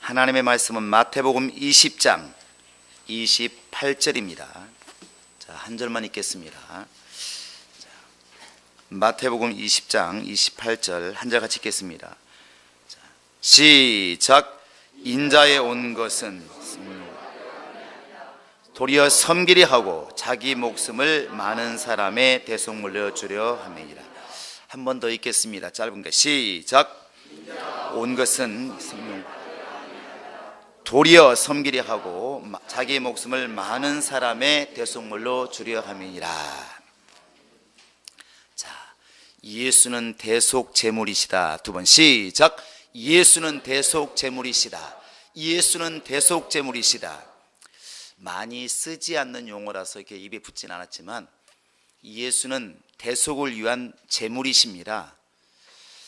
하나님의 말씀은 마태복음 20장 28절입니다. 자, 한 절만 읽겠습니다. 자, 마태복음 20장 28절 한 절 같이 읽겠습니다. 자, 시작. 인자에 온 것은 도리어 섬기리 하고 자기 목숨을 많은 사람의 대속물로 주려 함이니라. 한 번 더 읽겠습니다. 짧은 거 시작. 온 것은 도리어 섬기리 하고 자기 목숨을 많은 사람의 대속물로 주려 함이니라. 자, 예수는 대속 제물이시다. 두 번 시작. 예수는 대속 제물이시다. 예수는 대속 제물이시다. 많이 쓰지 않는 용어라서 이렇게 입에 붙진 않았지만 예수는 대속을 위한 제물이십니다.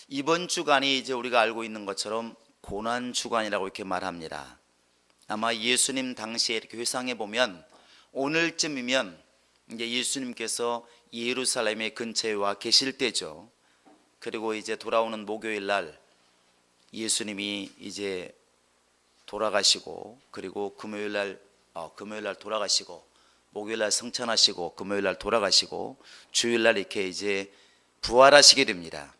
이번 주간이 이제 우리가 알고 있는 것처럼 고난 주간이라고 이렇게 말합니다. 아마 예수님 당시에 이렇게 회상해 보면 오늘쯤이면 이제 예수님께서 예루살렘의 근처에 와 계실 때죠. 그리고 이제 돌아오는 목요일 날 예수님이 이제 돌아가시고, 그리고 금요일 날 돌아가시고, 목요일 날 성천하시고, 금요일 날 돌아가시고, 주일 날 이렇게 이제 부활하시게 됩니다.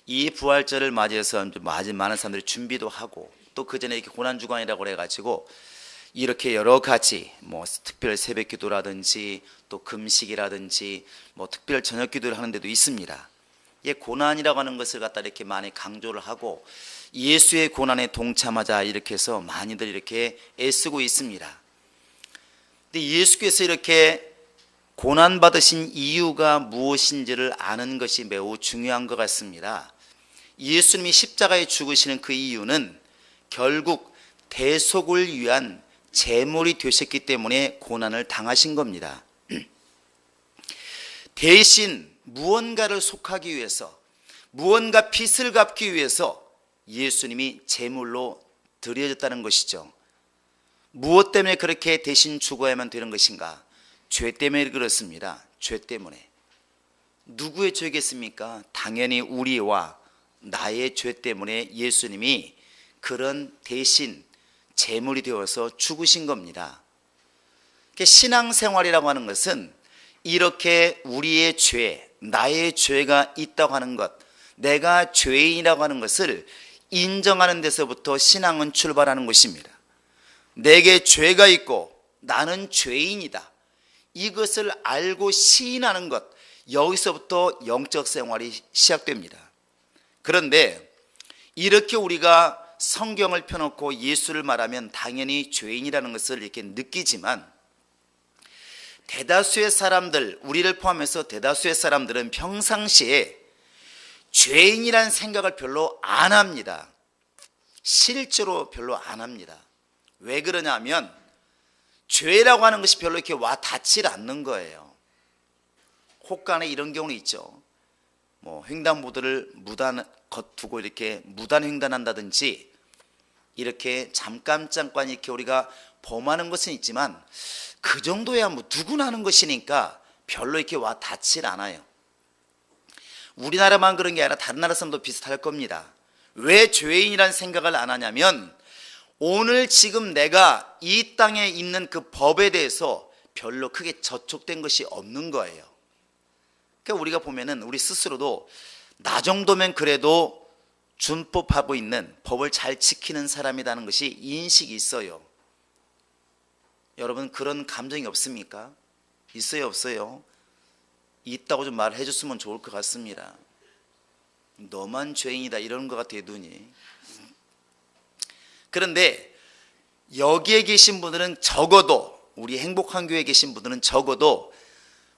이 부활절을 맞이해서 많은 사람들이 준비도 하고, 또 그 전에 이렇게 고난주간이라고 해가지고 이렇게 여러 가지 특별 새벽 기도라든지 또 금식이라든지 특별 저녁 기도를 하는 데도 있습니다. 고난이라고 하는 것을 갖다 이렇게 많이 강조를 하고 예수의 고난에 동참하자 이렇게 해서 많이들 이렇게 애쓰고 있습니다. 근데 예수께서 이렇게 고난받으신 이유가 무엇인지를 아는 것이 매우 중요한 것 같습니다. 예수님이 십자가에 죽으시는 그 이유는 결국 대속을 위한 제물이 되셨기 때문에 고난을 당하신 겁니다. 대신 무언가를 속하기 위해서, 무언가 빚을 갚기 위해서 예수님이 제물로 드려졌다는 것이죠. 무엇 때문에 그렇게 대신 죽어야만 되는 것인가? 죄 때문에 그렇습니다. 죄 때문에. 누구의 죄겠습니까? 당연히 우리와 나의 죄 때문에 예수님이 그런 대신 제물이 되어서 죽으신 겁니다. 신앙생활이라고 하는 것은 이렇게 우리의 죄, 나의 죄가 있다고 하는 것, 내가 죄인이라고 하는 것을 인정하는 데서부터 신앙은 출발하는 것입니다. 내게 죄가 있고 나는 죄인이다, 이것을 알고 시인하는 것, 여기서부터 영적 생활이 시작됩니다. 그런데 이렇게 우리가 성경을 펴놓고 예수를 말하면 당연히 죄인이라는 것을 이렇게 느끼지만 대다수의 사람들, 우리를 포함해서 대다수의 사람들은 평상시에 죄인이라는 생각을 별로 안 합니다. 실제로 별로 안 합니다. 왜 그러냐면 죄라고 하는 것이 별로 이렇게 와 닿질 않는 거예요. 혹간에 이런 경우는 있죠. 횡단보도를 두고 이렇게 무단 횡단한다든지 이렇게 잠깐 이렇게 우리가 범하는 것은 있지만 그 정도야 누구나 하는 것이니까 별로 이렇게 와 닿질 않아요. 우리나라만 그런 게 아니라 다른 나라 사람도 비슷할 겁니다. 왜 죄인이라는 생각을 안 하냐면 오늘 지금 내가 이 땅에 있는 그 법에 대해서 별로 크게 저촉된 것이 없는 거예요. 그러니까 우리가 보면은 우리 스스로도 나 정도면 그래도 준법하고 있는, 법을 잘 지키는 사람이라는 것이 인식이 있어요. 여러분 그런 감정이 없습니까? 있어요, 없어요? 있다고 좀 말해 줬으면 좋을 것 같습니다. 너만 죄인이다 이러는 것 같아요, 눈이. 그런데 여기에 계신 분들은 적어도, 우리 행복한 교회에 계신 분들은 적어도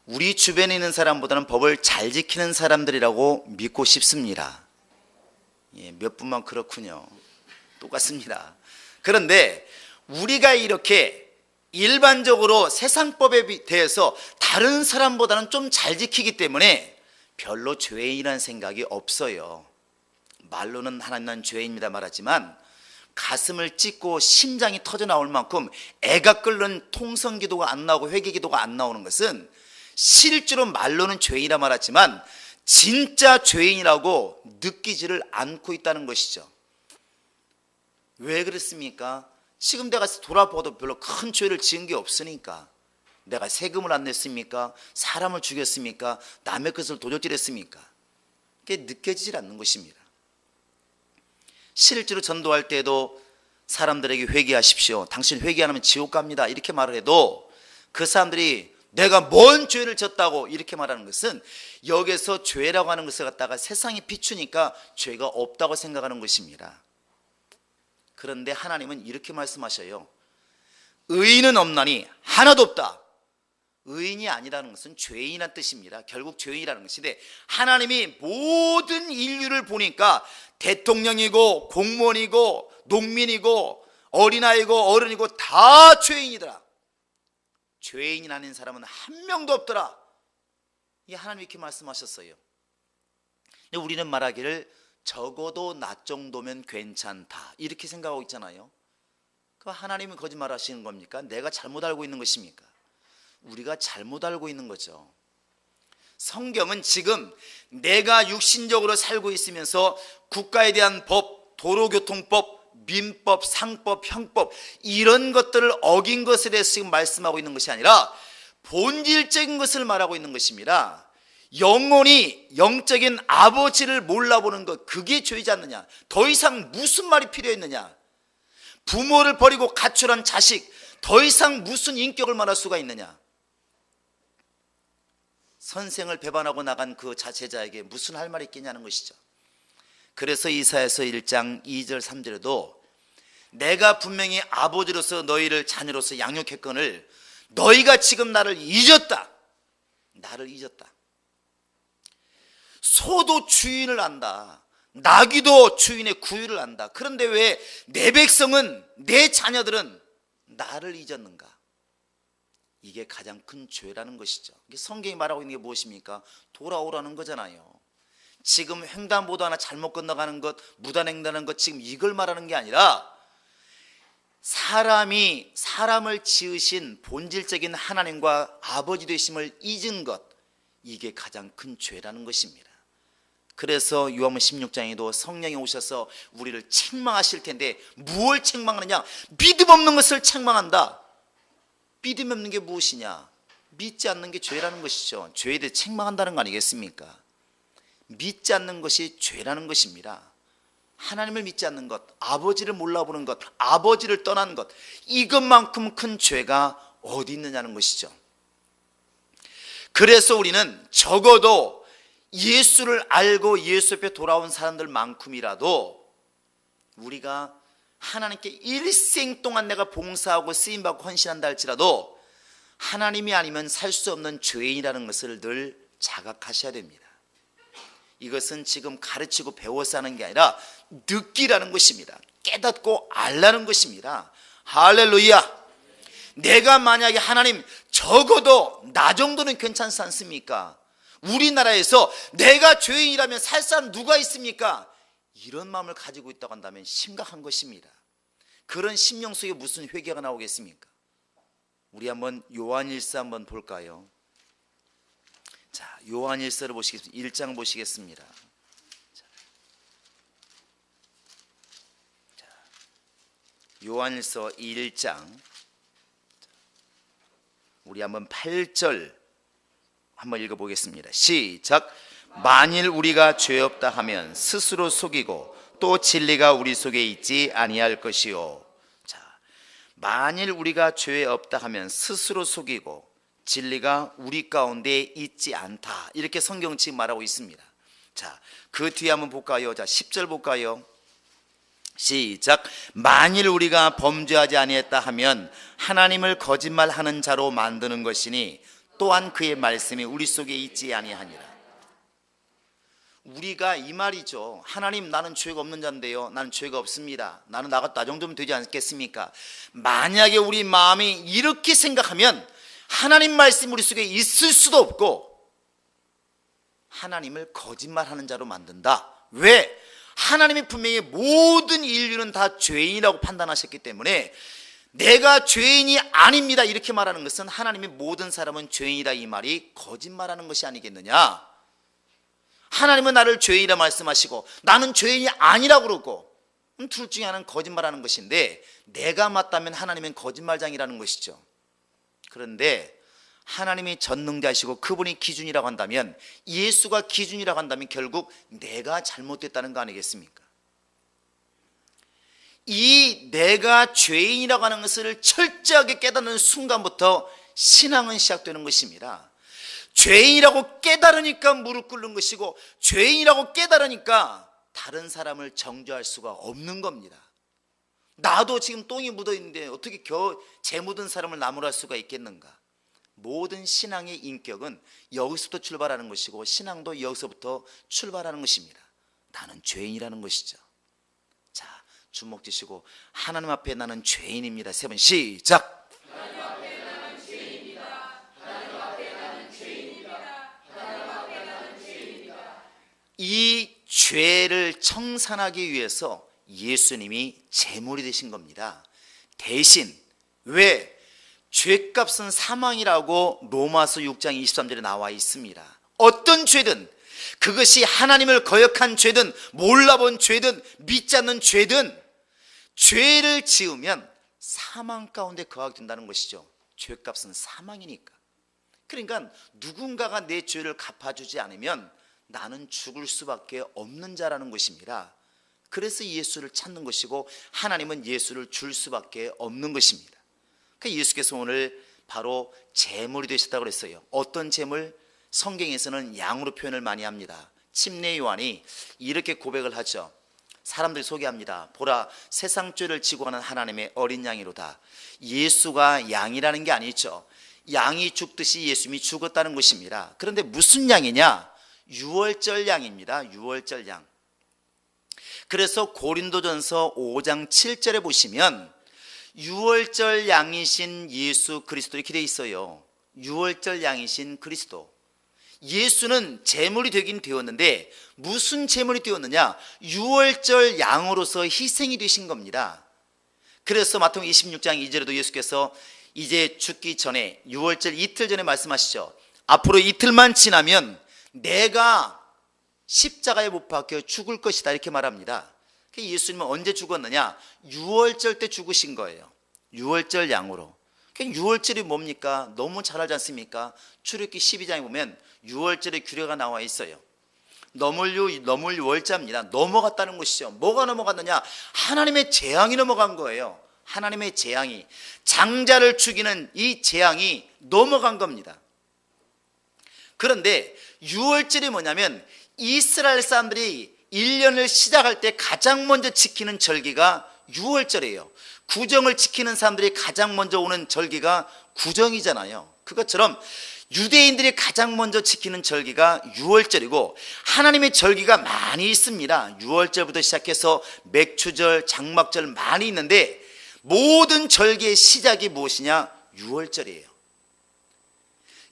우리 주변에 있는 사람보다는 법을 잘 지키는 사람들이라고 믿고 싶습니다. 몇 분만 그렇군요. 똑같습니다. 그런데 우리가 이렇게 일반적으로 세상법에 대해서 다른 사람보다는 좀 잘 지키기 때문에 별로 죄인이라는 생각이 없어요. 말로는 하나님 난 죄인입니다 말하지만 가슴을 찢고 심장이 터져 나올 만큼 애가 끓는 통성기도가 안 나오고 회개기도가 안 나오는 것은 실제로 말로는 죄인이라 말하지만 진짜 죄인이라고 느끼지를 않고 있다는 것이죠. 왜 그랬습니까? 지금 내가 돌아봐도 별로 큰 죄를 지은 게 없으니까. 내가 세금을 안 냈습니까? 사람을 죽였습니까? 남의 것을 도적질했습니까? 그게 느껴지질 않는 것입니다. 실제로 전도할 때도 사람들에게 회개하십시오, 당신 회개 안 하면 지옥 갑니다, 이렇게 말을 해도 그 사람들이 내가 뭔 죄를 졌다고 이렇게 말하는 것은 여기서 죄라고 하는 것을 갖다가 세상이 비추니까 죄가 없다고 생각하는 것입니다. 그런데 하나님은 이렇게 말씀하셔요. 의인은 없나니 하나도 없다. 의인이 아니라는 것은 죄인이라는 뜻입니다. 결국 죄인이라는 것인데, 하나님이 모든 인류를 보니까 대통령이고 공무원이고 농민이고 어린아이고 어른이고 다 죄인이더라. 죄인이 아닌 사람은 한 명도 없더라. 이 하나님이 이렇게 말씀하셨어요. 근데 우리는 말하기를 적어도 나 정도면 괜찮다 이렇게 생각하고 있잖아요. 그 하나님은 거짓말 하시는 겁니까? 내가 잘못 알고 있는 것입니까? 우리가 잘못 알고 있는 거죠. 성경은 지금 내가 육신적으로 살고 있으면서 국가에 대한 법, 도로교통법, 민법, 상법, 형법 이런 것들을 어긴 것에 대해서 지금 말씀하고 있는 것이 아니라 본질적인 것을 말하고 있는 것입니다. 영혼이 영적인 아버지를 몰라보는 것, 그게 죄이지 않느냐? 더 이상 무슨 말이 필요했느냐? 부모를 버리고 가출한 자식, 더 이상 무슨 인격을 말할 수가 있느냐? 선생을 배반하고 나간 그 제자에게 무슨 할 말이 있겠냐는 것이죠. 그래서 이사야서 1장 2절 3절에도 내가 분명히 아버지로서 너희를 자녀로서 양육했거늘 너희가 지금 나를 잊었다. 나를 잊었다. 소도 주인을 안다. 나귀도 주인의 구유를 안다. 그런데 왜 내 백성은, 내 자녀들은 나를 잊었는가? 이게 가장 큰 죄라는 것이죠. 성경이 말하고 있는 게 무엇입니까? 돌아오라는 거잖아요. 지금 횡단보도 하나 잘못 건너가는 것, 무단횡단하는 것, 지금 이걸 말하는 게 아니라 사람이 사람을 지으신 본질적인 하나님과 아버지 되심을 잊은 것, 이게 가장 큰 죄라는 것입니다. 그래서 요한복음 16장에도 성령이 오셔서 우리를 책망하실 텐데 무엇을 책망하느냐? 믿음 없는 것을 책망한다. 믿음 없는 게 무엇이냐? 믿지 않는 게 죄라는 것이죠. 죄에 대해 책망한다는 거 아니겠습니까? 믿지 않는 것이 죄라는 것입니다. 하나님을 믿지 않는 것, 아버지를 몰라보는 것, 아버지를 떠난 것, 이것만큼 큰 죄가 어디 있느냐는 것이죠. 그래서 우리는 적어도 예수를 알고 예수 옆에 돌아온 사람들만큼이라도 우리가 하나님께 일생 동안 내가 봉사하고 쓰임받고 헌신한다 할지라도 하나님이 아니면 살 수 없는 죄인이라는 것을 늘 자각하셔야 됩니다. 이것은 지금 가르치고 배워서 하는 게 아니라 느끼라는 것입니다. 깨닫고 알라는 것입니다. 할렐루야. 내가 만약에 하나님 적어도 나 정도는 괜찮지 않습니까? 우리나라에서 내가 죄인이라면 살 사람 누가 있습니까? 이런 마음을 가지고 있다고 한다면 심각한 것입니다. 그런 심령 속에 무슨 회개가 나오겠습니까? 우리 한번 요한일서 한번 볼까요? 자, 요한일서를 보시겠습니다. 1장 보시겠습니다. 자, 요한일서 1장 우리 한번 8절 한번 읽어보겠습니다. 시작. 만일 우리가 죄 없다 하면 스스로 속이고 또 진리가 우리 속에 있지 아니할 것이요. 자, 만일 우리가 죄 없다 하면 스스로 속이고 진리가 우리 가운데 있지 않다. 이렇게 성경 지금 말하고 있습니다. 자, 그 뒤에 한번 볼까요? 자, 10절 볼까요? 시작. 만일 우리가 범죄하지 아니했다 하면 하나님을 거짓말하는 자로 만드는 것이니 또한 그의 말씀이 우리 속에 있지 아니하니라. 우리가 이 말이죠. 하나님, 나는 죄가 없는 자인데요, 나는 죄가 없습니다. 나는 나 정도면 되지 않겠습니까? 만약에 우리 마음이 이렇게 생각하면 하나님 말씀 우리 속에 있을 수도 없고 하나님을 거짓말하는 자로 만든다. 왜? 하나님이 분명히 모든 인류는 다 죄인이라고 판단하셨기 때문에 내가 죄인이 아닙니다 이렇게 말하는 것은 하나님이 모든 사람은 죄인이다 이 말이 거짓말하는 것이 아니겠느냐. 하나님은 나를 죄인이라 말씀하시고 나는 죄인이 아니라고 그러고 둘 중에 하나는 거짓말하는 것인데 내가 맞다면 하나님은 거짓말장이라는 것이죠. 그런데 하나님이 전능자시고 그분이 기준이라고 한다면, 예수가 기준이라고 한다면 결국 내가 잘못됐다는 거 아니겠습니까? 이 내가 죄인이라고 하는 것을 철저하게 깨닫는 순간부터 신앙은 시작되는 것입니다. 죄인이라고 깨달으니까 무릎 꿇는 것이고, 죄인이라고 깨달으니까 다른 사람을 정죄할 수가 없는 겁니다. 나도 지금 똥이 묻어 있는데 어떻게 재 묻은 사람을 나무랄 수가 있겠는가? 모든 신앙의 인격은 여기서부터 출발하는 것이고, 신앙도 여기서부터 출발하는 것입니다. 나는 죄인이라는 것이죠. 자, 주먹 쥐시고 하나님 앞에 나는 죄인입니다. 세 번 시작. 하나님 앞에 나는 죄인이다. 하나님 앞에 나는 죄인이다. 하나님 앞에 나는 죄인이다. 이 죄를 청산하기 위해서 예수님이 제물이 되신 겁니다. 대신 왜? 죄값은 사망이라고 로마서 6장 23절에 나와 있습니다. 어떤 죄든, 그것이 하나님을 거역한 죄든 몰라본 죄든 믿지 않는 죄든 죄를 지으면 사망 가운데 거하게 된다는 것이죠. 죄값은 사망이니까. 그러니까 누군가가 내 죄를 갚아주지 않으면 나는 죽을 수밖에 없는 자라는 것입니다. 그래서 예수를 찾는 것이고, 하나님은 예수를 줄 수밖에 없는 것입니다. 그러니까 예수께서 오늘 바로 제물이 되셨다고 그랬어요. 어떤 제물? 성경에서는 양으로 표현을 많이 합니다. 침례 요한이 이렇게 고백을 하죠. 사람들 소개합니다. 보라, 세상 죄를 지고 가는 하나님의 어린 양이로다. 예수가 양이라는 게 아니죠. 양이 죽듯이 예수님이 죽었다는 것입니다. 그런데 무슨 양이냐? 유월절 양입니다. 유월절 양. 그래서 고린도전서 5장 7절에 보시면 유월절 양이신 예수 그리스도 이렇게 돼 있어요. 유월절 양이신 그리스도. 예수는 제물이 되긴 되었는데 무슨 제물이 되었느냐? 유월절 양으로서 희생이 되신 겁니다. 그래서 마태복음 26장 2절에도 예수께서 이제 죽기 전에 유월절 이틀 전에 말씀하시죠. 앞으로 이틀만 지나면 내가 십자가에 못 박혀 죽을 것이다, 이렇게 말합니다. 예수님은 언제 죽었느냐? 유월절 때 죽으신 거예요. 유월절 양으로. 유월절이 뭡니까? 너무 잘 알지 않습니까? 출애굽기 12장에 보면 유월절의 규례가 나와 있어요. 넘을 월자입니다. 넘어갔다는 것이죠. 뭐가 넘어갔느냐? 하나님의 재앙이 넘어간 거예요. 하나님의 재앙이, 장자를 죽이는 이 재앙이 넘어간 겁니다. 그런데 유월절이 뭐냐면 이스라엘 사람들이 1년을 시작할 때 가장 먼저 지키는 절기가 유월절이에요. 구정을 지키는 사람들이 가장 먼저 오는 절기가 구정이잖아요. 그것처럼 유대인들이 가장 먼저 지키는 절기가 유월절이고, 하나님의 절기가 많이 있습니다. 유월절부터 시작해서 맥추절, 장막절 많이 있는데 모든 절기의 시작이 무엇이냐? 유월절이에요.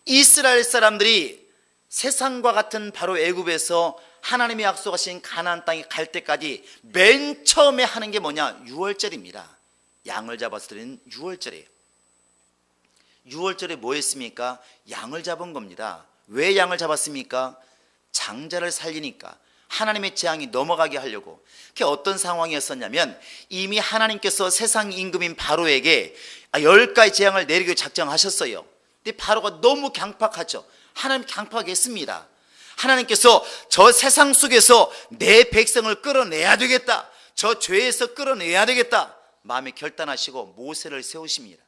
이스라엘 사람들이 세상과 같은 바로 애굽에서 하나님이 약속하신 가나안 땅에 갈 때까지 맨 처음에 하는 게 뭐냐? 유월절입니다. 양을 잡아서 드리는 유월절이에요. 유월절에 뭐 했습니까? 양을 잡은 겁니다. 왜 양을 잡았습니까? 장자를 살리니까, 하나님의 재앙이 넘어가게 하려고. 그게 어떤 상황이었었냐면 이미 하나님께서 세상 임금인 바로에게 10가지 재앙을 내리기로 작정하셨어요. 근데 바로가 너무 강팍하죠. 하나님 강팍했습니다. 하나님께서 저 세상 속에서 내 백성을 끌어내야 되겠다, 저 죄에서 끌어내야 되겠다 마음에 결단하시고 모세를 세우십니다.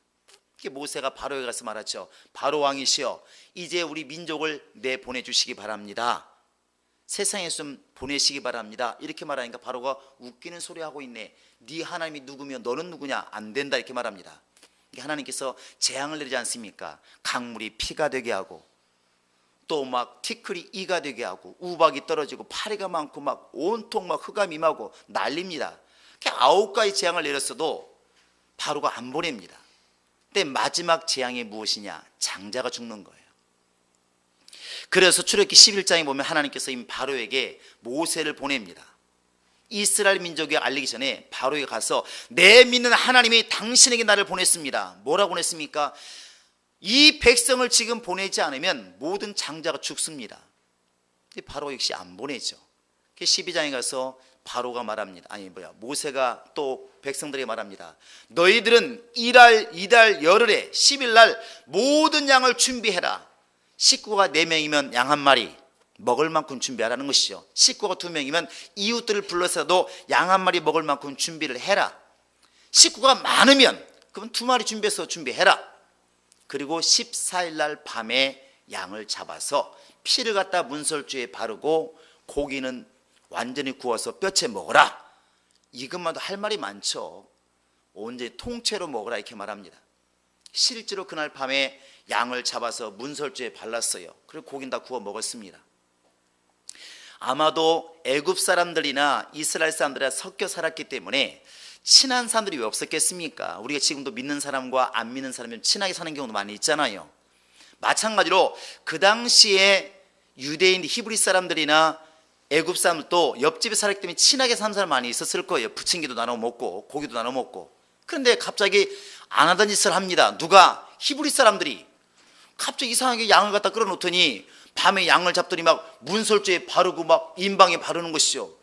모세가 바로에 가서 말하죠. 바로 왕이시여, 이제 우리 민족을 내보내주시기 바랍니다. 세상에 좀 보내시기 바랍니다. 이렇게 말하니까 바로가 웃기는 소리 하고 있네. 네 하나님이 누구며 너는 누구냐? 안 된다, 이렇게 말합니다. 하나님께서 재앙을 내리지 않습니까? 강물이 피가 되게 하고, 또 막 티끌이 이가 되게 하고, 우박이 떨어지고, 파리가 많고, 막 온통 막 흑암이 임하고 난립니다. 9가지 재앙을 내렸어도 바로가 안 보냅니다. 근데 마지막 재앙이 무엇이냐? 장자가 죽는 거예요. 그래서 출애굽기 11장에 보면 하나님께서 이미 바로에게 모세를 보냅니다. 이스라엘 민족이 알리기 전에 바로에 가서 내 믿는 하나님이 당신에게 나를 보냈습니다. 뭐라고 보냈습니까? 이 백성을 지금 보내지 않으면 모든 장자가 죽습니다. 바로 역시 안 보내죠. 12장에 가서 바로가 말합니다. 모세가 또 백성들에게 말합니다. 너희들은 이달 열흘에 10일 모든 양을 준비해라. 식구가 4명이면 양 한 마리 먹을 만큼 준비하라는 것이죠. 식구가 2명이면 이웃들을 불러서도 양 한 마리 먹을 만큼 준비를 해라. 식구가 많으면 그럼 2마리 준비해라. 그리고 14일 밤에 양을 잡아서 피를 갖다 문설주에 바르고 고기는 완전히 구워서 뼈채 먹어라. 이것만도 할 말이 많죠. 온전히 통째로 먹어라 이렇게 말합니다. 실제로 그날 밤에 양을 잡아서 문설주에 발랐어요. 그리고 고기는 다 구워 먹었습니다. 아마도 애굽 사람들이나 이스라엘 사람들이 섞여 살았기 때문에 친한 사람들이 왜 없었겠습니까? 우리가 지금도 믿는 사람과 안 믿는 사람이 친하게 사는 경우도 많이 있잖아요. 마찬가지로 그 당시에 유대인 히브리 사람들이나 애굽 사람들도 옆집에 살았기 때문에 친하게 사는 사람 많이 있었을 거예요. 부침개도 나눠 먹고 고기도 나눠 먹고. 그런데 갑자기 안 하던 짓을 합니다. 누가? 히브리 사람들이. 갑자기 이상하게 양을 갖다 끌어놓더니 밤에 양을 잡더니 막 문설주에 바르고 막 인방에 바르는 것이죠.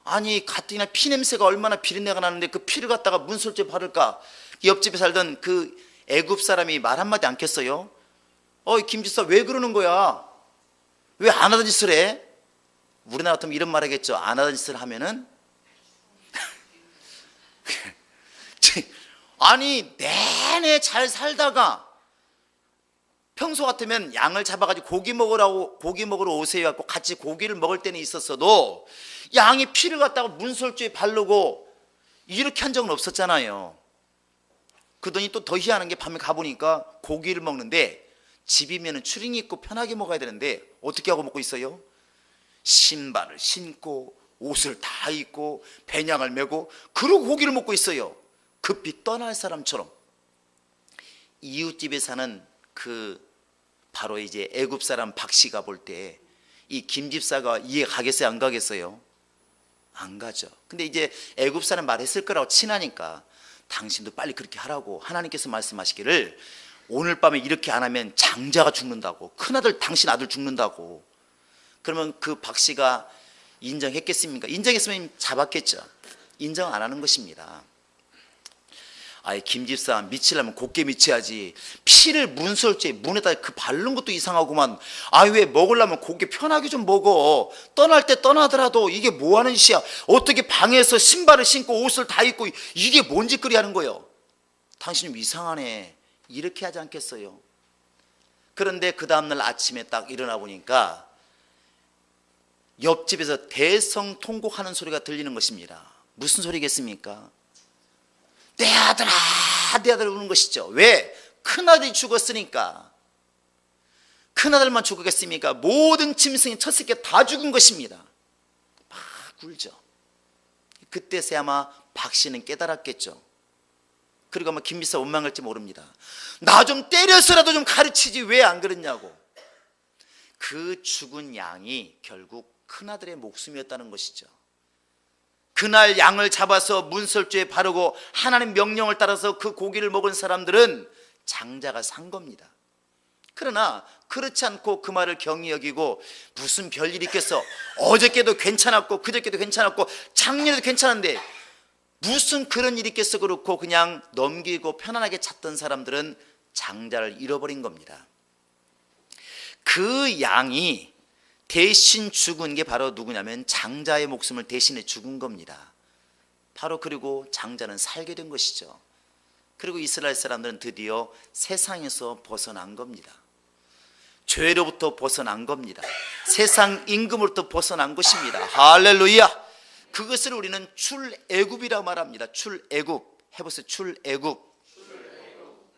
아니 가뜩이나 피 냄새가 얼마나 비린내가 나는데 그 피를 갖다가 문설주에 바를까? 옆집에 살던 그 애굽 사람이 말 한마디 안 켰어요. 김집사 왜 그러는 거야? 왜 안 하던 짓을 해? 우리나라 같으면 이런 말 하겠죠. 안 하던 짓을 하면은 아니 내내 잘 살다가 평소 같으면 양을 잡아가지고 고기 먹으러 오세요 하고 같이 고기를 먹을 때는 있었어도 양이 피를 갖다가 문설주에 바르고 이렇게 한 적은 없었잖아요. 그러더니 또 더 희한한 게 밤에 가보니까 고기를 먹는데 집이면 추링이 있고 편하게 먹어야 되는데 어떻게 하고 먹고 있어요? 신발을 신고 옷을 다 입고 배낭을 메고 그러고 고기를 먹고 있어요. 급히 떠날 사람처럼. 이웃집에 사는 바로 이제 애굽 사람 박 씨가 볼 때 이 김집사가 이해 가겠어요? 안 가겠어요? 안 가죠. 근데 이제 애굽 사람 말했을 거라고 친하니까 당신도 빨리 그렇게 하라고 하나님께서 말씀하시기를 오늘 밤에 이렇게 안 하면 장자가 죽는다고, 큰아들 당신 아들 죽는다고. 그러면 그 박 씨가 인정했겠습니까? 인정했으면 잡았겠죠. 인정 안 하는 것입니다. 김집사 미치려면 곱게 미쳐야지. 피를 문설주에 문에다 바른 것도 이상하구만. 왜 먹으려면 곱게 편하게 좀 먹어. 떠날 때 떠나더라도 이게 뭐 하는 짓이야. 어떻게 방에서 신발을 신고 옷을 다 입고 이게 뭔 짓거리 하는 거예요. 당신 좀 이상하네. 이렇게 하지 않겠어요? 그런데 그 다음날 아침에 딱 일어나 보니까 옆집에서 대성통곡하는 소리가 들리는 것입니다. 무슨 소리겠습니까? 내 아들아, 내 아들 우는 것이죠. 왜? 큰아들이 죽었으니까. 큰아들만 죽었겠습니까? 모든 짐승이 첫 새끼 다 죽은 것입니다. 막 울죠. 그때서야 아마 박 씨는 깨달았겠죠. 그리고 아마 김비서 원망할지 모릅니다. 나 좀 때려서라도 좀 가르치지 왜 안 그랬냐고. 그 죽은 양이 결국 큰아들의 목숨이었다는 것이죠. 그날 양을 잡아서 문설주에 바르고 하나님 명령을 따라서 그 고기를 먹은 사람들은 장자가 산 겁니다. 그러나 그렇지 않고 그 말을 경히 여기고 무슨 별일이 있겠어. 어저께도 괜찮았고 그저께도 괜찮았고 작년에도 괜찮은데 무슨 그런 일이 있겠어 그렇고 그냥 넘기고 편안하게 찾던 사람들은 장자를 잃어버린 겁니다. 그 양이 대신 죽은 게 바로 누구냐면 장자의 목숨을 대신해 죽은 겁니다. 바로 그리고 장자는 살게 된 것이죠. 그리고 이스라엘 사람들은 드디어 세상에서 벗어난 겁니다. 죄로부터 벗어난 겁니다. 세상 임금으로부터 벗어난 것입니다. 할렐루야. 그것을 우리는 출애굽이라고 말합니다. 출애굽. 해보세요. 출애굽.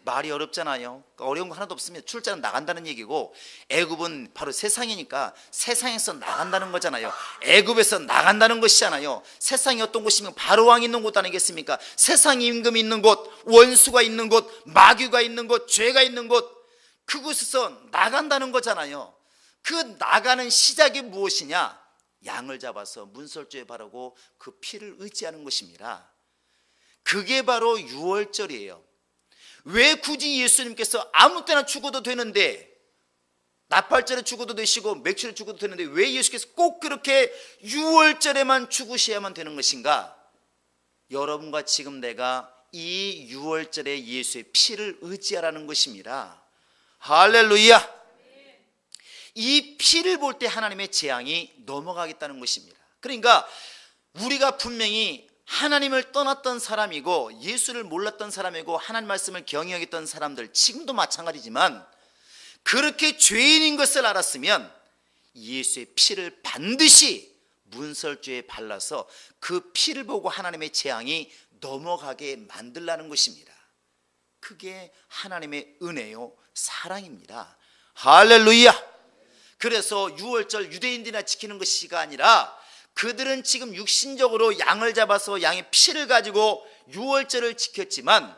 말이 어렵잖아요. 어려운 거 하나도 없습니다. 출자는 나간다는 얘기고 애굽은 바로 세상이니까 세상에서 나간다는 거잖아요. 애굽에서 나간다는 것이잖아요. 세상이 어떤 곳이면 바로왕이 있는 곳 아니겠습니까? 세상 임금이 있는 곳, 원수가 있는 곳, 마귀가 있는 곳, 죄가 있는 곳, 그곳에서 나간다는 거잖아요. 그 나가는 시작이 무엇이냐? 양을 잡아서 문설주에 바르고 그 피를 의지하는 것입니다. 그게 바로 유월절이에요. 왜 굳이 예수님께서 아무 때나 죽어도 되는데 나팔절에 죽어도 되시고 맥주를 죽어도 되는데 왜 예수께서 꼭 그렇게 6월절에만 죽으셔야만 되는 것인가? 여러분과 지금 내가 이 6월절에 예수의 피를 의지하라는 것입니다. 할렐루야. 이 피를 볼 때 하나님의 재앙이 넘어가겠다는 것입니다. 그러니까 우리가 분명히 하나님을 떠났던 사람이고 예수를 몰랐던 사람이고 하나님 말씀을 경히 여겼던 사람들, 지금도 마찬가지지만 그렇게 죄인인 것을 알았으면 예수의 피를 반드시 문설주에 발라서 그 피를 보고 하나님의 재앙이 넘어가게 만들라는 것입니다. 그게 하나님의 은혜요 사랑입니다. 할렐루야. 그래서 6월절 유대인들이나 지키는 것이가 아니라 그들은 지금 육신적으로 양을 잡아서 양의 피를 가지고 6월절을 지켰지만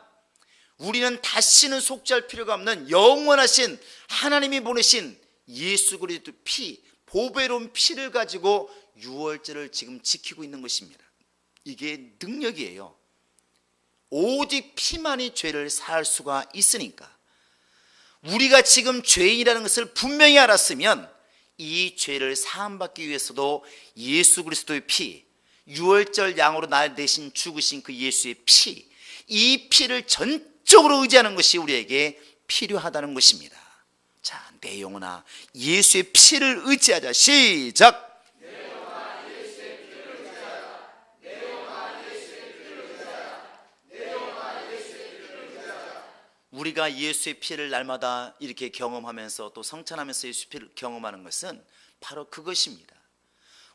우리는 다시는 속죄할 필요가 없는 영원하신 하나님이 보내신 예수 그리스도의 피, 보배로운 피를 가지고 6월절을 지금 지키고 있는 것입니다. 이게 능력이에요. 오직 피만이 죄를 사할 수가 있으니까. 우리가 지금 죄인이라는 것을 분명히 알았으면 이 죄를 사함받기 위해서도 예수 그리스도의 피, 6월절 양으로 날 대신 죽으신 그 예수의 피, 이 피를 전적으로 의지하는 것이 우리에게 필요하다는 것입니다. 자, 내 영혼아 예수의 피를 의지하자. 시작. 우리가 예수의 피를 날마다 이렇게 경험하면서 또 성찬하면서 예수의 피를 경험하는 것은 바로 그것입니다.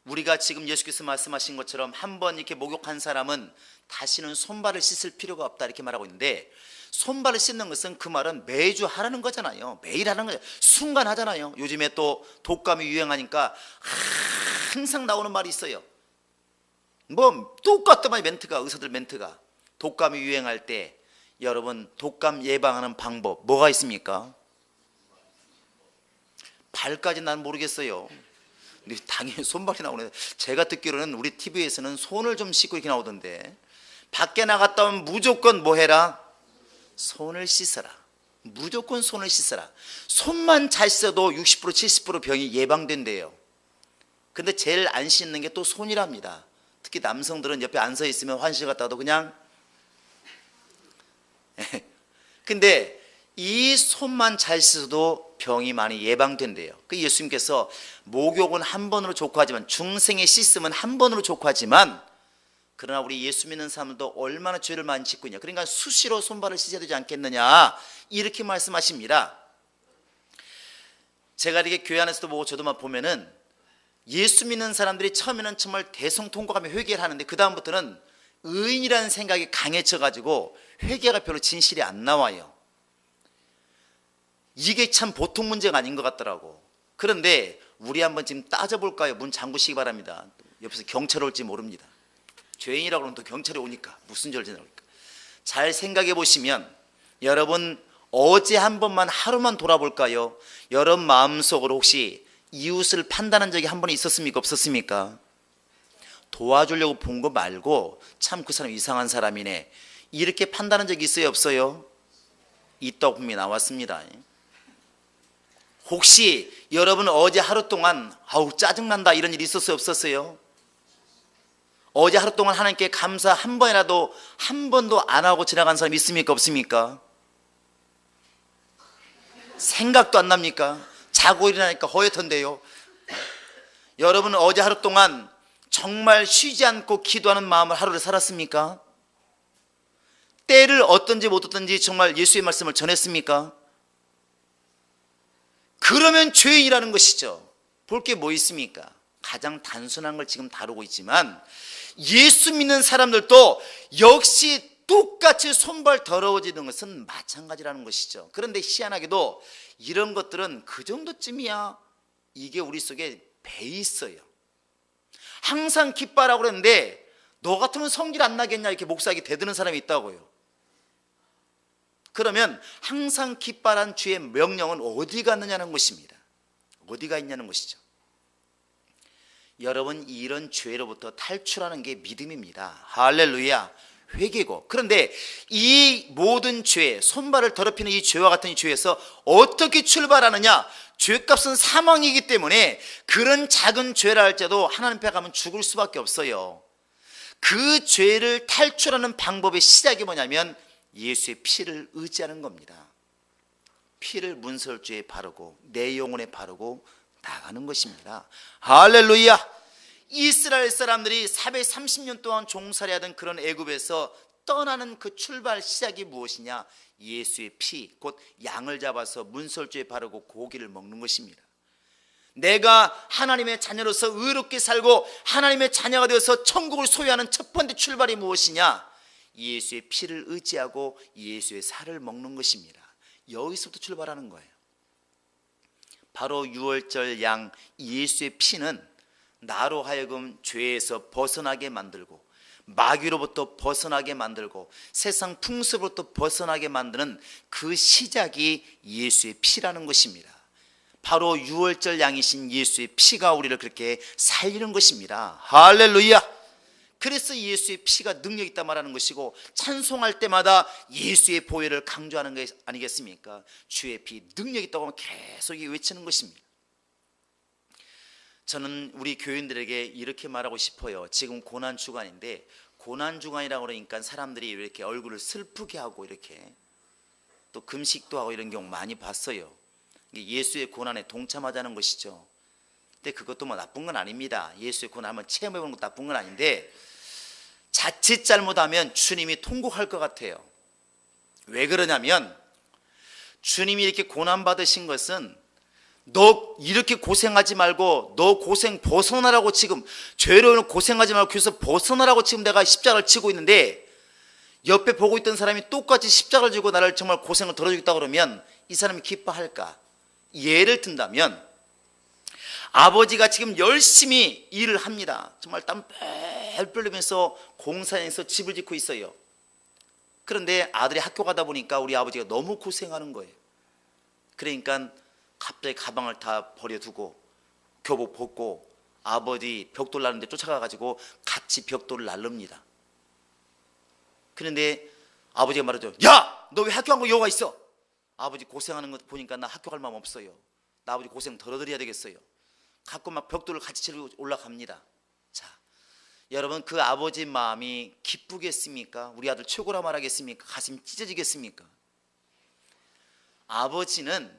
우리가 지금 예수께서 말씀하신 것처럼 한번 이렇게 목욕한 사람은 다시는 손발을 씻을 필요가 없다 이렇게 말하고 있는데, 손발을 씻는 것은 그 말은 매주 하라는 거잖아요. 매일 하는 거잖아요. 순간 하잖아요. 요즘에 또 독감이 유행하니까 항상 나오는 말이 있어요. 뭐 똑같더만 멘트가, 의사들 멘트가. 독감이 유행할 때 여러분 독감 예방하는 방법 뭐가 있습니까? 발까지 난 모르겠어요. 근데 당연히 손발이 나오네. 제가 듣기로는 우리 TV에서는 손을 좀 씻고 이렇게 나오던데, 밖에 나갔다 오면 무조건 뭐 해라? 손을 씻어라. 무조건 손을 씻어라. 손만 잘 씻어도 60% 70% 병이 예방된대요. 근데 제일 안 씻는 게 또 손이랍니다. 특히 남성들은 옆에 안 서 있으면 화장실 갔다 와도 그냥 근데 이 손만 잘 씻어도 병이 많이 예방된대요. 그 예수님께서 목욕은 한 번으로 좋고 하지만, 중생의 씻음은 한 번으로 좋고 하지만, 그러나 우리 예수 믿는 사람도 얼마나 죄를 많이 짓고 있냐. 그러니까 수시로 손발을 씻어야 되지 않겠느냐 이렇게 말씀하십니다. 제가 이렇게 교회 안에서도 보고 저도만 보면은 예수 믿는 사람들이 처음에는 정말 대성통곡하며 회개를 하는데 그 다음부터는 의인이라는 생각이 강해져가지고 회개가 별로 진실이 안 나와요. 이게 참 보통 문제가 아닌 것 같더라고. 그런데 우리 한번 지금 따져볼까요? 문 잠그시기 바랍니다. 옆에서 경찰 올지 모릅니다. 죄인이라고 그러면 또 경찰이 오니까 무슨 죄를 지나올까. 잘 생각해 보시면 여러분 어제 한 번만 하루만 돌아볼까요? 여러분 마음속으로 혹시 이웃을 판단한 적이 한 번 있었습니까? 없었습니까? 도와주려고 본 거 말고 참 그 사람 이상한 사람이네 이렇게 판단한 적이 있어요? 없어요? 있다고 분명히 나왔습니다. 혹시 여러분 어제 하루 동안 아우 짜증난다 이런 일이 있었어요? 없었어요? 어제 하루 동안 하나님께 감사 한 번이라도 한 번도 안 하고 지나간 사람 있습니까? 없습니까? 생각도 안 납니까? 자고 일어나니까 허옇던데요. 여러분은 어제 하루 동안 정말 쉬지 않고 기도하는 마음을 하루를 살았습니까? 때를 얻든지 못 얻든지 정말 예수의 말씀을 전했습니까? 그러면 죄인이라는 것이죠. 볼 게 뭐 있습니까? 가장 단순한 걸 지금 다루고 있지만 예수 믿는 사람들도 역시 똑같이 손발 더러워지는 것은 마찬가지라는 것이죠. 그런데 희한하게도 이런 것들은 그 정도쯤이야 이게 우리 속에 배 있어요. 항상 기뻐하라고 그랬는데 너 같으면 성질 안 나겠냐 이렇게 목사에게 대드는 사람이 있다고요. 그러면 항상 기뻐하라는 주의 명령은 어디 갔느냐는 것입니다. 어디가 있냐는 것이죠. 여러분 이런 죄로부터 탈출하는 게 믿음입니다. 할렐루야. 회개고. 그런데 이 모든 죄, 손발을 더럽히는 이 죄와 같은 이 죄에서 어떻게 출발하느냐? 죄값은 사망이기 때문에 그런 작은 죄라 할지라도 하나님 앞에 가면 죽을 수밖에 없어요. 그 죄를 탈출하는 방법의 시작이 뭐냐면 예수의 피를 의지하는 겁니다. 피를 문설주에 바르고 내 영혼에 바르고 나가는 것입니다. 할렐루야. 이스라엘 사람들이 430년 동안 종살이 하던 그런 애굽에서 떠나는 그 출발 시작이 무엇이냐? 예수의 피, 곧 양을 잡아서 문설주에 바르고 고기를 먹는 것입니다. 내가 하나님의 자녀로서 의롭게 살고 하나님의 자녀가 되어서 천국을 소유하는 첫 번째 출발이 무엇이냐? 예수의 피를 의지하고 예수의 살을 먹는 것입니다. 여기서부터 출발하는 거예요. 바로 유월절 양 예수의 피는 나로 하여금 죄에서 벗어나게 만들고 마귀로부터 벗어나게 만들고 세상 풍습으로부터 벗어나게 만드는 그 시작이 예수의 피라는 것입니다. 바로 유월절 양이신 예수의 피가 우리를 그렇게 살리는 것입니다. 할렐루야. 그래서 예수의 피가 능력이 있다 말하는 것이고, 찬송할 때마다 예수의 보혈을 강조하는 것 아니겠습니까? 주의 피 능력이 있다고 하면 계속 외치는 것입니다. 저는 우리 교인들에게 이렇게 말하고 싶어요. 지금 고난주간인데, 고난주간이라고 그러니까 사람들이 이렇게 얼굴을 슬프게 하고 이렇게 또 금식도 하고 이런 경우 많이 봤어요. 예수의 고난에 동참하자는 것이죠. 근데 그것도 뭐 나쁜 건 아닙니다. 예수의 고난 한번 체험해보는 것도 나쁜 건 아닌데, 자칫 잘못하면 주님이 통곡할 것 같아요. 왜 그러냐면 주님이 이렇게 고난받으신 것은 너 이렇게 고생하지 말고 너 고생 벗어나라고, 지금 죄로 고생하지 말고 그래서 벗어나라고 지금 내가 십자가를 치고 있는데, 옆에 보고 있던 사람이 똑같이 십자가를 지고 나를 정말 고생을 덜어주겠다 그러면 이 사람이 기뻐할까? 예를 든다면 아버지가 지금 열심히 일을 합니다. 정말 땀 뻘뻘 흘리면서 공사장에서 집을 짓고 있어요. 그런데 아들이 학교 가다 보니까 우리 아버지가 너무 고생하는 거예요. 그러니까 갑자기 가방을 다 버려두고 교복 벗고 아버지 벽돌 나르는데 쫓아가가지고 같이 벽돌을 날릅니다. 그런데 아버지가 말하죠. 야! 너 왜 학교 안 가고 여기 와 있어? 아버지 고생하는 거 보니까 나 학교 갈 마음 없어요. 나 아버지 고생 덜어드려야 되겠어요. 갖고 막 벽돌을 같이 치고 올라갑니다. 자, 여러분, 그 아버지 마음이 기쁘겠습니까? 우리 아들 최고라 말하겠습니까? 가슴이 찢어지겠습니까? 아버지는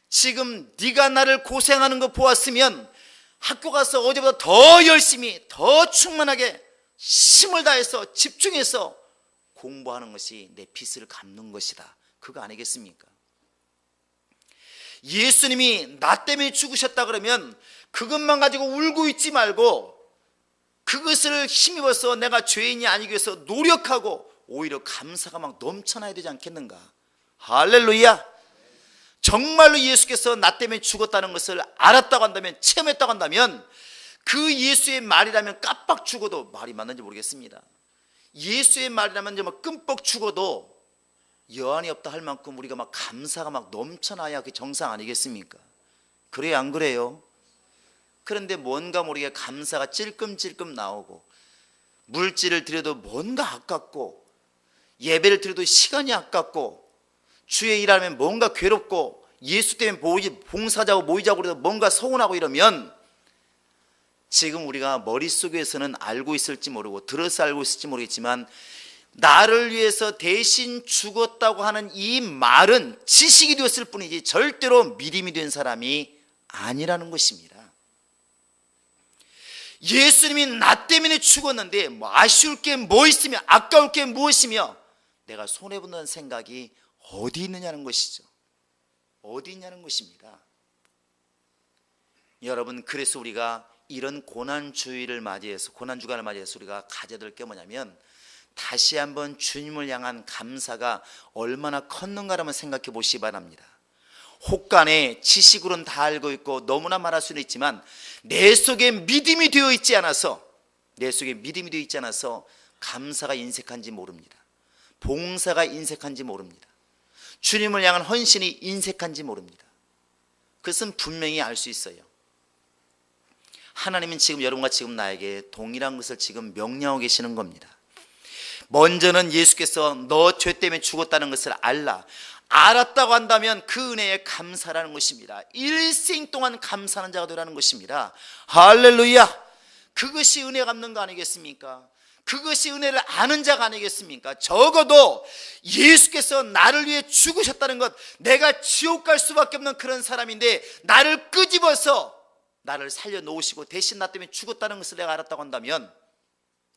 지금 네가 나를 고생하는 거 보았으면 학교 가서 어제보다 더 열심히 더 충만하게 힘을 다해서 집중해서 공부하는 것이 내 빚을 갚는 것이다. 그거 아니겠습니까? 예수님이 나 때문에 죽으셨다 그러면 그것만 가지고 울고 있지 말고 그것을 힘입어서 내가 죄인이 아니기 위해서 노력하고 오히려 감사가 막 넘쳐나야 되지 않겠는가? 할렐루야. 정말로 예수께서 나 때문에 죽었다는 것을 알았다고 한다면, 체험했다고 한다면, 그 예수의 말이라면 깜빡 죽어도, 말이 맞는지 모르겠습니다. 예수의 말이라면 정말 끔뻑 죽어도 여한이 없다 할 만큼 우리가 막 감사가 막 넘쳐나야 그 정상 아니겠습니까? 그래요, 안 그래요? 그런데 뭔가 모르게 감사가 찔끔찔끔 나오고, 물질을 드려도 뭔가 아깝고, 예배를 드려도 시간이 아깝고, 주의 일하면 뭔가 괴롭고, 예수 때문에 봉사자고 모이자고 그래도 뭔가 서운하고 이러면 지금 우리가 머릿속에서는 알고 있을지 모르고 들어서 알고 있을지 모르겠지만 나를 위해서 대신 죽었다고 하는 이 말은 지식이 되었을 뿐이지 절대로 믿음이 된 사람이 아니라는 것입니다. 예수님이 나 때문에 죽었는데 뭐 아쉬울 게 뭐 있으며 아까울 게 무엇이며 내가 손해본다는 생각이 어디 있느냐는 것이죠. 어디 있냐는 것입니다. 여러분, 그래서 우리가 이런 고난주의를 맞이해서, 고난주간을 맞이해서 우리가 가져야 될 게 뭐냐면 다시 한번 주님을 향한 감사가 얼마나 컸는가를 생각해 보시기 바랍니다. 혹간에 지식으로는 다 알고 있고 너무나 말할 수는 있지만 내 속에 믿음이 되어 있지 않아서, 내 속에 믿음이 되어 있지 않아서 감사가 인색한지 모릅니다. 봉사가 인색한지 모릅니다. 주님을 향한 헌신이 인색한지 모릅니다. 그것은 분명히 알 수 있어요. 하나님은 지금 여러분과 지금 나에게 동일한 것을 지금 명령하고 계시는 겁니다. 먼저는 예수께서 너 죄 때문에 죽었다는 것을 알라. 알았다고 한다면 그 은혜에 감사라는 것입니다. 일생 동안 감사하는 자가 되라는 것입니다. 할렐루야. 그것이 은혜 갚는 거 아니겠습니까? 그것이 은혜를 아는 자가 아니겠습니까? 적어도 예수께서 나를 위해 죽으셨다는 것, 내가 지옥 갈 수밖에 없는 그런 사람인데 나를 끄집어서 나를 살려놓으시고 대신 나 때문에 죽었다는 것을 내가 알았다고 한다면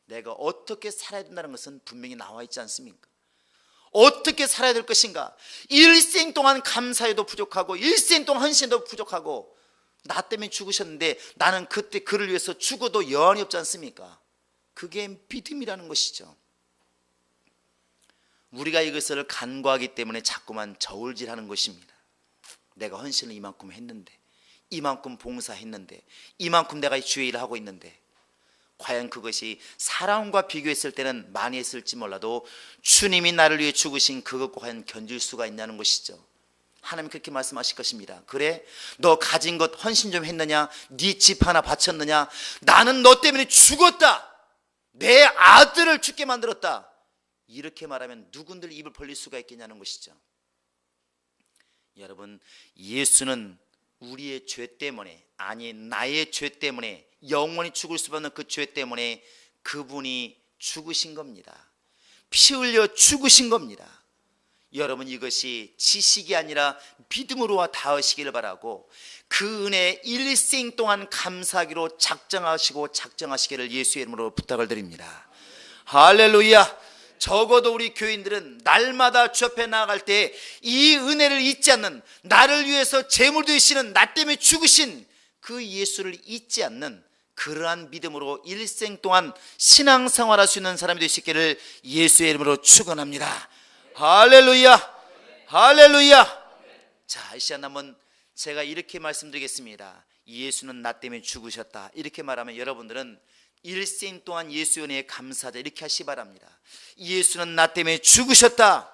내가 어떻게 살아야 된다는 것은 분명히 나와 있지 않습니까? 어떻게 살아야 될 것인가? 일생 동안 감사해도 부족하고 일생 동안 헌신도 부족하고 나 때문에 죽으셨는데 나는 그때 그를 위해서 죽어도 여한이 없지 않습니까? 그게 믿음이라는 것이죠. 우리가 이것을 간과하기 때문에 자꾸만 저울질하는 것입니다. 내가 헌신을 이만큼 했는데, 이만큼 봉사했는데, 이만큼 내가 주의 일을 하고 있는데, 과연 그것이 사람과 비교했을 때는 많이 했을지 몰라도 주님이 나를 위해 죽으신 그것과 과연 견줄 수가 있냐는 것이죠. 하나님 그렇게 말씀하실 것입니다. 그래? 너 가진 것 헌신 좀 했느냐? 네 집 하나 바쳤느냐? 나는 너 때문에 죽었다. 내 아들을 죽게 만들었다. 이렇게 말하면 누군들 입을 벌릴 수가 있겠냐는 것이죠. 여러분, 예수는 우리의 죄 때문에, 아니 나의 죄 때문에, 영원히 죽을 수밖에 없는 그 죄 때문에 그분이 죽으신 겁니다. 피 흘려 죽으신 겁니다. 여러분, 이것이 지식이 아니라 믿음으로 닿으시기를 바라고 그 은혜 일생 동안 감사하기로 작정하시기를 예수의 이름으로 부탁을 드립니다. 할렐루야. 적어도 우리 교인들은 날마다 주 앞에 나아갈 때 이 은혜를 잊지 않는, 나를 위해서 제물 되시는, 나 때문에 죽으신 그 예수를 잊지 않는 그러한 믿음으로 일생 동안 신앙생활할 수 있는 사람이 되시기를 예수의 이름으로 축원합니다. 할렐루야. 할렐루야. 자, 이 시간 한번 제가 이렇게 말씀드리겠습니다. 예수는 나 때문에 죽으셨다. 이렇게 말하면 여러분들은 일생 동안 예수의 은혜에 감사하자 이렇게 하시 바랍니다. 예수는 나 때문에 죽으셨다.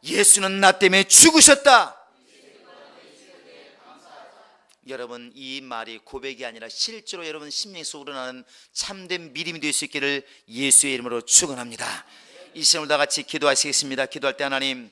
예수는 나 때문에 죽으셨다. 여러분, 이 말이 고백이 아니라 실제로 여러분 심령에서 우러나는 참된 믿음이 될 수 있기를 예수의 이름으로 축원합니다. 이 시간을 다 같이 기도하시겠습니다. 기도할 때 하나님,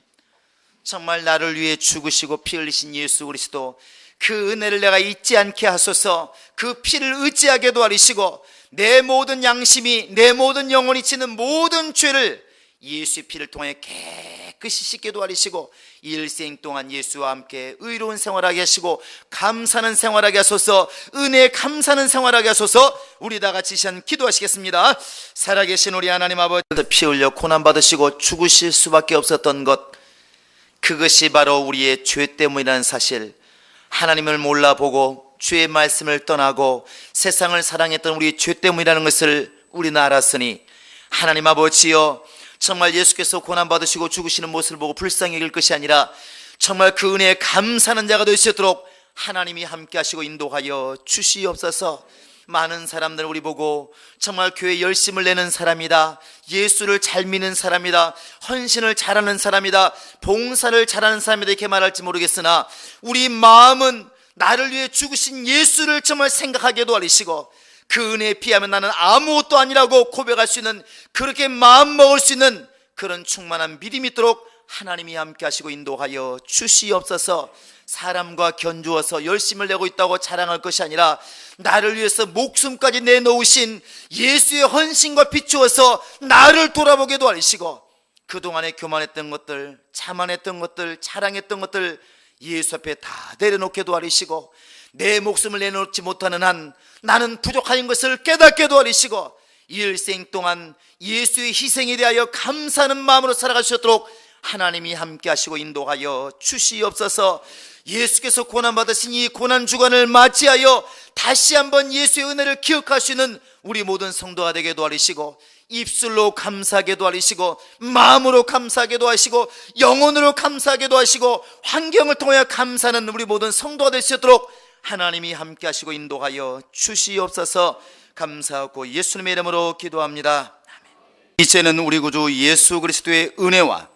정말 나를 위해 죽으시고 피 흘리신 예수 그리스도, 그 은혜를 내가 잊지 않게 하소서. 그 피를 의지하게 도와주시고 내 모든 양심이, 내 모든 영혼이 지는 모든 죄를 예수의 피를 통해 깨끗이 씻게 도와주시고 일생 동안 예수와 함께 의로운 생활하게 하시고 감사하는 생활하게 하소서. 은혜에 감사하는 생활하게 하소서. 우리 다 같이 시간 기도하시겠습니다. 살아계신 우리 하나님 아버지, 피 흘려 고난받으시고 죽으실 수밖에 없었던 것, 그것이 바로 우리의 죄 때문이라는 사실, 하나님을 몰라보고 주의 말씀을 떠나고 세상을 사랑했던 우리의 죄 때문이라는 것을 우리는 알았으니 하나님 아버지여, 정말 예수께서 고난받으시고 죽으시는 모습을 보고 불쌍히 여길 것이 아니라 정말 그 은혜에 감사하는 자가 될 수 있도록 하나님이 함께 하시고 인도하여 주시옵소서. 많은 사람들 우리 보고 정말 교회 열심을 내는 사람이다, 예수를 잘 믿는 사람이다, 헌신을 잘하는 사람이다, 봉사를 잘하는 사람이다 이렇게 말할지 모르겠으나 우리 마음은 나를 위해 죽으신 예수를 정말 생각하게 도와주시고 그 은혜에 비하면 나는 아무것도 아니라고 고백할 수 있는, 그렇게 마음 먹을 수 있는 그런 충만한 믿음이 있도록 하나님이 함께 하시고 인도하여 주시옵소서. 사람과 견주어서 열심을 내고 있다고 자랑할 것이 아니라 나를 위해서 목숨까지 내놓으신 예수의 헌신과 비추어서 나를 돌아보게 도와주시고 그동안에 교만했던 것들, 자만했던 것들, 자랑했던 것들 예수 앞에 다 내려놓게 도와주시고 내 목숨을 내놓지 못하는 한 나는 부족한 것을 깨닫게 도와주시고 일생 동안 예수의 희생에 대하여 감사하는 마음으로 살아갈 수 있도록 하나님이 함께 하시고 인도하여 주시옵소서. 예수께서 고난받으신 이 고난주간을 맞이하여 다시 한번 예수의 은혜를 기억할 수 있는 우리 모든 성도가 되게 도와주시고 입술로 감사하게 도와주시고 마음으로 감사하게 도와주시고 영혼으로 감사하게 도와주시고 환경을 통하여 감사하는 우리 모든 성도가 될 수 있도록 하나님이 함께 하시고 인도하여 주시옵소서. 감사하고 예수님의 이름으로 기도합니다. 이제는 우리 구주 예수 그리스도의 은혜와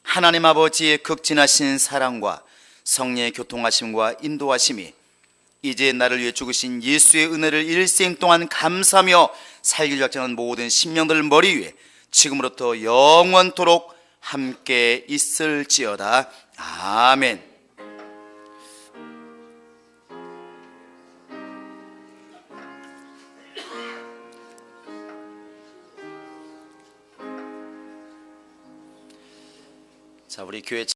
하나님 아버지의 극진하신 사랑과 성령의 교통하심과 인도하심이 이제 나를 위해 죽으신 예수의 은혜를 일생 동안 감사하며 살기를 작정하는 모든 심령들 머리 위에 지금으로부터 영원토록 함께 있을지어다. 아멘. 자, 우리 교회